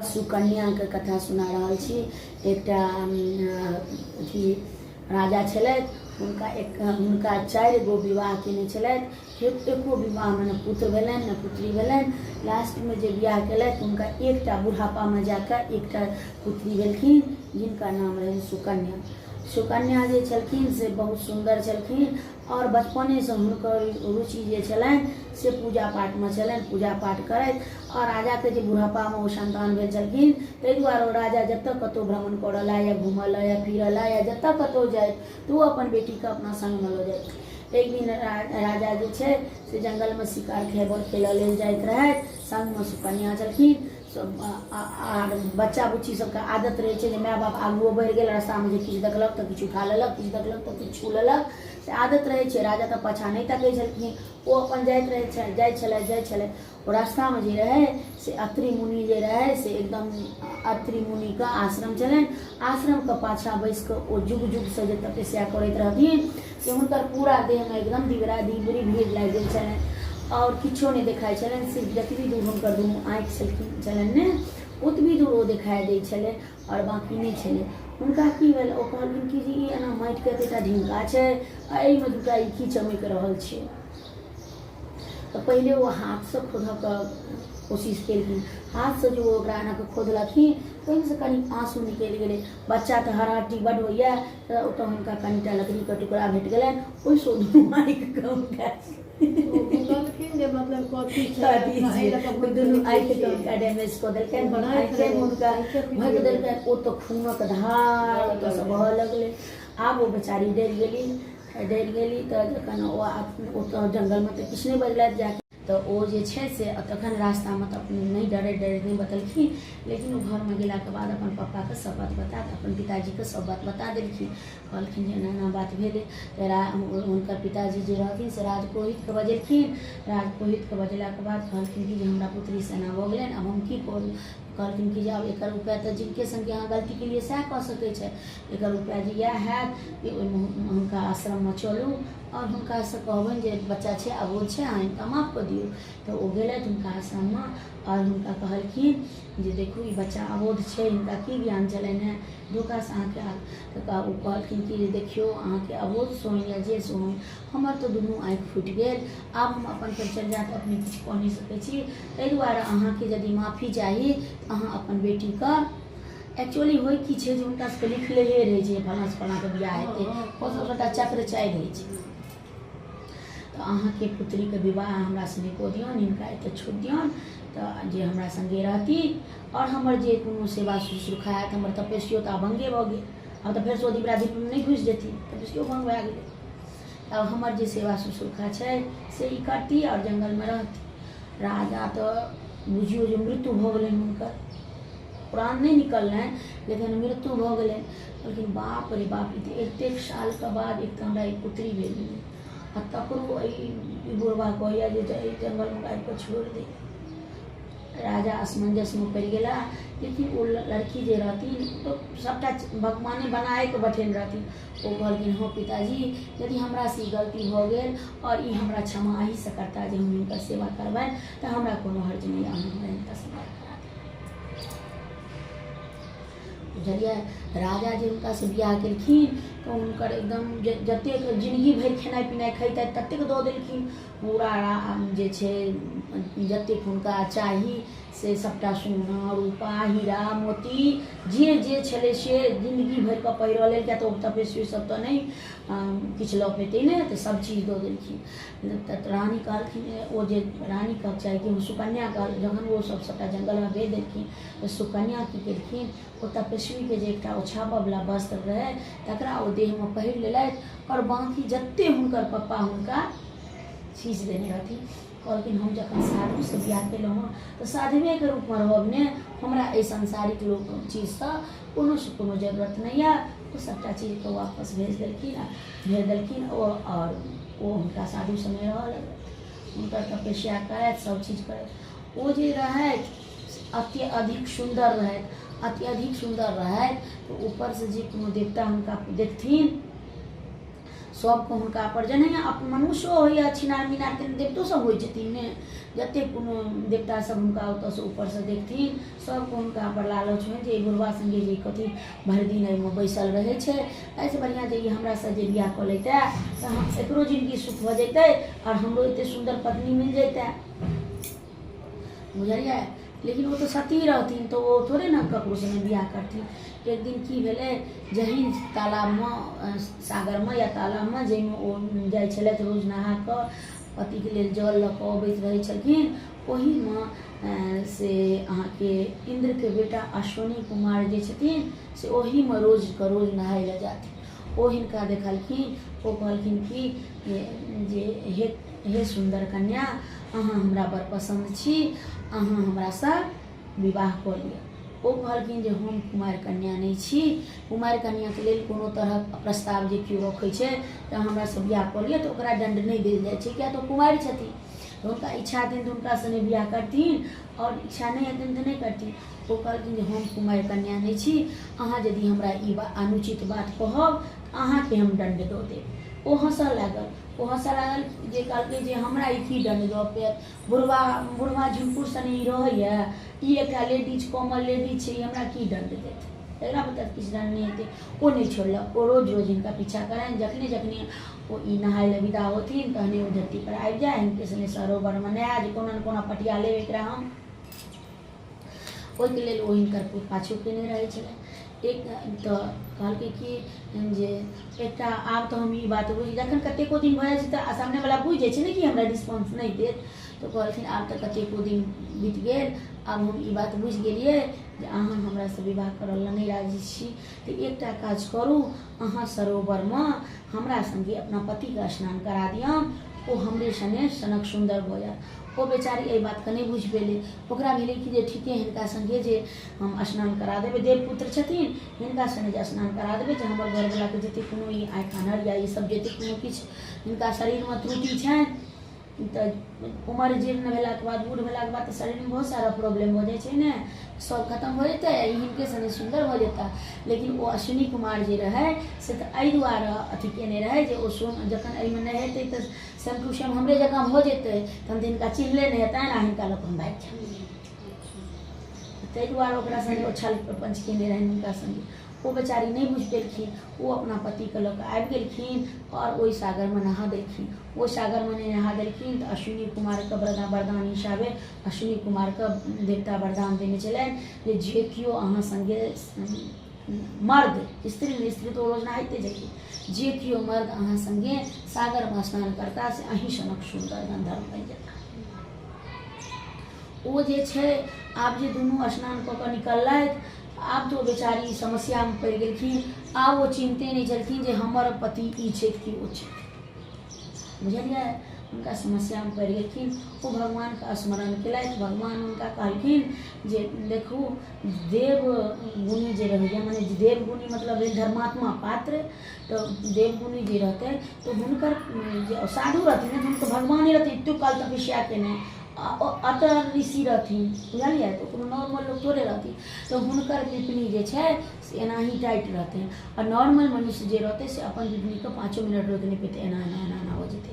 सुकन्या के कथा सुना रहल छी। एकटा अथी राजा छलथि, हुनका 4 गो विवाह केने छलथि। एको विवाह में न पुत्र भेलनि न पुत्री भेलनि। लास्ट में जे विवाह केलथि हुनका एकटा बुढ़ापा में जाकर एकटा पुत्री भेलखिन, जिनका नाम रहनि सुकन्या। सुकन्या जे छलखिन से बहुत सुंदर छलखिन और बचपने से हुनकर रुचि जे छलनि से पूजा पाठ में छलनि। पूजा पाठ करैत और राजा के जे बुढ़ापा में वो संतान भेल छलखिन, ताहि दुआरे ओ राजा जतऽ कतौ भ्रमण करऽ ला या घूमऽ ला या फिरऽ ला या जतऽ कतौ जाए तो वो अपन बेटी के अपना संग में लऽ जाए। एक दिन राजा जे छै से जंगल में शिकार खेलऽ लेल जाइत रहथि, संग में सुकन्या छलखिन। आर बच्चा बुच्ची सबके आदत रहे छै जे माय बाप आगू बढ़ि गेल, रास्ता में जे किछु देखलक तऽ किछु उठा लेलक, किछु देखलक तऽ किछु छू लेलक, से आदत रहे छै। राजा तऽ पाछा नहीं तकै छलखिन, ओ अपन जाइ छलै। ओ रास्ता में जे रहे से अत्रि मुनि जे रहे से एकदम अत्रि मुनि का आश्रम छलनि। आश्रम के पाछा बैस कऽ ओ जुग जुग से जे तपस्या करैत रहथिन से हुनकर पूरा देह में एकदम दिबरी भीड़ लागि गेल छलनि और किछो नहीं देखाई छलनि। सिर्फ जतबी दूर हुनकर दुनू आँखि छलनि ने ओतबी दूर ओ देखाई दै छलै और बाकी नहीं छलै। हुनका की भेल, ओ कहलखिन कि जे ई एना माटि के एतेटा ढिंका छै आ एहि में दूटा ई की चमकि रहल छै। तो पहले वो हाथ से खोदऽ के कोशिश केलखिन। हाथ से जो ओकरा एना के खोदलखिन तो से कनी आंसू निकलि गेलै। बच्चा तो हराटी बड होइया, तो ओतऽ हुनका कनीटा लकड़ी के टुकड़ा भेट गेलनि, ओहिसँ दुनू आँखि के हुनका मतलब कथी दुनू आँखि के हुनका डैमेज कऽ देलकनि, आँखि हुनका भगि देलकनि। ओ तो खूनक धार ओतऽ से बहऽ लगलै। आब ओ बेचारी डरि गेली तऽ जखन ओ जंगल में तऽ किछु नहि बजलथि जाके, तो ओ जे छै से तखन रास्ता में तऽ नहीं डरैत नहीं बतलखिन, लेकिन वो घर में गेलाके बाद अपन पप्पा के सब बात बता, अपन पिताजी के सब बात बता देलखिन। कहलखिन जे एना बात भेलै। हुनकर पिताजी जे रहथिन से राजपुरोहित के बजेलखिन। राजपुरोहित के बजेलाके बाद कहलखिन कि जे हमरा पुत्री से एना भऽ गेलनि, आब हम की करू। कहलखिन कि जे आब एकर उपाय तऽ जिनके संगे अहाँ गलती के लिए सएह कऽ सकै छै। एकर उपाय जे इएह हैत कि हुनका आश्रम में चलू और हुनका से कहबनि जे बच्चा छै अबोध छै, अहाँ हिनका माफ कऽ दियौ। तो ओ गेलथि हुनका आश्रम में और हुनका कहलखिन जे देखू ई बच्चा अबोध छै, हिनका की ज्ञान छलनि हेँ, धोखा से अहाँके। तऽ ओ कहलखिन कि जे देखियौ अहाँके अबोध सोइन या जे सोइन, हमर तऽ दुनू आँखि फूटि गेल, आब हम अपन पर चलि जायत अपने किछु कऽ नहीं सकै छी। ताहि दुआरे अहाँके यदि माफी चाही तऽ अहाँ अपन बेटी के एक्चुअली होइ की छै जे हुनका सबके लिखले रहे छै फलां से फलां के बियाह हेतै, ओ सबटा चक्र चालि होइ छै। तो अहाँ के पुत्री के विवाह हमरा संगे कऽ दियौन, हिनका एतऽ छोड़ि दियौन, तऽ जे हमरा संगे रहती और हमर जे कोनो सेवा शुश्रूषा हैत, हमर तपस्यो तऽ भंगे भऽ गेल। अब तऽ फेर सोधी प्रादीप में नहीं घुसि जेती, तपस्यो भंग भए गेलै। अब हमर जे सेवा शुश्रूषा छै से ई करती और जंगल में रहती। राजा तो बुझियो जे मृत्यु भऽ गेलनि, हुनकर प्राण नहीं निकललनि लेकिन मृत्यु भऽ गेलनि। लेकिन बाप रे बाप, एतेक साल के बाद एक तऽ हमरा एक पुत्री भेल आ तकरो बुढ़वा कहैया जे जंगल में गाड़ि कऽ छोड़ दे। राजा असमंजस में पड़ि गेला, लेकिन वो लड़की जे रहथिन तो सबटा भगवाने बनाए के बैठेने रहथिन। ओ कहलखिन हाँ पिताजी, यदि हमरा से गलती भऽ गेल और ई हमरा क्षमा अही से करता जे हम हिनकर सेवा करबनि, तऽ हमरा कोनो हर्ज नहीं, अहाँ हमरा हिनका सेवा करा देब। बुझलियै। राजा जे हुनका से बियाह केलखिन तो हुनकर एकदम जतेक जिंदगी भरि खेनाइ पिनाइ खैतथि ततेक दऽ देलखिन। पूरा जे छै जतेक हुनका चाही से सबटा सोना रूपा हीरा मोती जे छलै से जिंदगी भरि कऽ पहिरऽ लेल, किया तऽ ओ तपस्वी सब तऽ नहीं किछु लऽ पेतै ने, तऽ सब चीज दऽ देलखिन। तऽ रानी कहलखिन, ओ जे रानी कह चाहे कि सुकन्या कहल, जखन वो सबटा जंगल में भेज देलखिन तऽ सुकन्या की केलखिन, ओ तपस्वी के जे एकटा ओछाबऽ वाला वस्त्र रहे तकरा ओ देह में पहिर लेलथि और बाकी जते हुनकर पप्पा हुनका चीज देने रहथिन। कहलखिन हम जखन साधु से बियाह केलहुँ हँ तऽ साधुए के रूप में रहब ने, हमरा एहि संसारिक लोक चीज से कोनो जरूरत नहीं है। तो सबटा चीज को वापस भेज देलखिन और वो हुनका साधु संगे रहऽ लगलथि। हुनकर तपस्या करैत सब चीज करैत ओ जे रहथि अत्यधिक सुंदर रहथि। तो ऊपर से जे कोनो देवता हुनका देखथिन सबके हुनका पर जेना मनुष्यो होइए छिनार मिनार देवतो सब होइ छथिन ने, जते कोनो देवता सब हुनका ओतऽसँ ऊपरसँ देखथिन सबके हुनका पर लालच होइ जे बुढ़वा संगे जे कथी भरि दिन एहिमे बैसल रहै छै, एहिसँ बढ़िआँ जे ई हमरासँ जे बिआह कऽ लैतै तऽ हम एकरो जिनगी सुख भऽ जैतै और हमरो एते सुन्दर पत्नी मिल जैतै, बुझलियै। लेकिन वो तो सती रहथिन तो वो थोड़े ना ककरो संगे बियाह करथिन। एक दिन की भेलै, जही तालाबमे सागरमे या तालाबमे जाहिमे ओ जाइ छलथि रोज नहा कऽ पतिके लेल जल लऽ कऽ अबैत रहै छलखिन, ओहीमे से अहाँके इंद्रके बेटा अश्विनी कुमार जे छथिन से ओहीमे रोजके रोज नहाय लए जाथिन। ओ हिनका देखलखिन, ओ कहलखिन कि जे हे सुन्दर कन्या, अहाँ हमरा बड़ पसन्द छी, अहाँ हमरासँ विवाह कऽ लिअ। ओ कहलखिन जे हम कुमारि कन्या नहि छी, कुमारि कन्याके लेल कोनो तरहक प्रस्ताव जे केओ रखै छै तऽ हमरासँ बिआह कऽ लिअ तऽ ओकरा दण्ड नहि देल जाइ छै, किया तऽ कुमारि छथिन, हुनका इच्छा हेतनि तऽ हुनकासँ नहि बिआह करथिन और इच्छा नहि हेतनि तऽ नहि करथिन। ओ कहलखिन जे हम कुमारि कन्या नहि छी, अहाँ यदि हमरा ई अनुचित बात कहब तऽ अहाँके हम दण्ड दऽ देब। ओ हँसऽ लागल, जे कहलकै जे हमरा ई की दण्ड दऽ पायत, बुढ़वा झुनपुर सने ई रहैए, ई एकटा लेडीज कॉमन लेडीज छै, ई हमरा की दण्ड देत, एकरा बता किछु दण्ड नहि हेतै। ओ नहि छोड़लक, ओ रोज रोज हिनका पीछा करनि, जखने ओ ई नहाय लए विदा होथिन तहने ओ धरती पर आबि जाए, हिनके सने सरोवरमे नहाए जे कोना ने कोना पटिया लेब एकरा हम, ओहिके लेल ओ हिनकर पाछू केने रहै छलै। एक तऽ कहलकै कि जे एकटा आब तऽ हम ई बात बुझि, जखन कतेको दिन भऽ जाइ छै तऽ सामनेवला बुझि जाइ छै ने कि हमरा रिस्पॉन्स नहि देत, तऽ कहलखिन आब तऽ कतेको दिन बीत गेल, आब हम ई बात बुझि गेलियै जे अहाँ हमरासँ विवाह करऽ लए नहि राजी छी, तऽ एकटा काज करू, अहाँ सरोवरमे हमरा सङ्गे अपना पतिके स्नान करा दियौन, ओ हमरे सने सनक सुन्दर भऽ जायत। ओ बेचारी एहि बातके नहि बुझि पेलै, ओकरा भेलै कि जे ठीके हिनका सङ्गे जे हम स्नान करा देबै, देवपुत्र छथिन, हिनका सङ्गे जे स्नान करा देबै जे हमर घरवलाके जतेक कोनो ई आँखि आन्हर या ई सब जतेक कोनो किछु हिनका शरीरमे त्रुटि छनि, तऽ उमर जीर्ण भेलाके बाद, बूढ़ भेलाके बाद तऽ शरीरमे बहुत सारा प्रॉब्लम हो जाइ छै ने, सब खत्म हो जेतै, हिनके सने सुन्दर भऽ जेता। लेकिन ओ अश्विनी कुमार जे रहै से तऽ एहि दुआरे अथी केने रहै जे ओ जखन एहिमे नहि हेतै तऽ सेम टू सेम हमरे जकाँ भऽ जेतै, तहन तऽ हिनका चिन्हले नहि हेतनि आ हिनका लऽ कऽ हम भागि जायब, ताहि दुआरे ओकरा सङ्गे ओ छल प्रपञ्च केने रहनि हुनका सङ्गे। ओ बेचारी नहीं बुझि पेलखिन, ओ अपना पतिके लऽ कऽ आबि गेलखिन और ओहि सागरमे नहा देलखिन। ओ सागरमे नहीं नहा देलखिन तऽ अश्विनी कुमारके वरदान हिसाबे अश्विनी कुमारके देवता वरदान देने छलनि जे केओ अहाँ सङ्गे मर्द, स्त्री तो रोज नहाइते जाइए, जे केओ मर्द अहाँ सङ्गे सागरमे स्नान करता से अहीं सनक सुन्दर गन्धर्व बनि जेता। ओ जे छै आब जे दुनू स्नान कऽ कऽ निकललथि, आब तो बेचारी समस्यामे पड़ि गेलखिन, आब ओ चिन्हते नहीं छलखिन जे हमर पति ई छथि कि ओ छथि, बुझलियै। हुनका समस्यामे पड़ि गेलखिन, ओ भगवानके स्मरण केलथि, भगवान हुनका कहलखिन जे देखू देवगुणी जे रहैए, माने देवगुणी मतलब धर्मात्मा पात्र, तो देवगुणी जे रहतै तो हुनकर जे साधु रहथिन ने, हुनकर भगवाने रहथिन, एतेक काल तपस्या केने, अतर ऋषि रहथिन, बुझलियै, तो कोनो नॉर्मल लोग थोड़े रहथिन, तो हुनकर पिपनी जे छै से एनाही टाइट रहतै, और नॉर्मल मनुष्य जे रहतै से अपन पिपनीके 5 मिनट रोकि नहि पेतै, एना हो जेतै।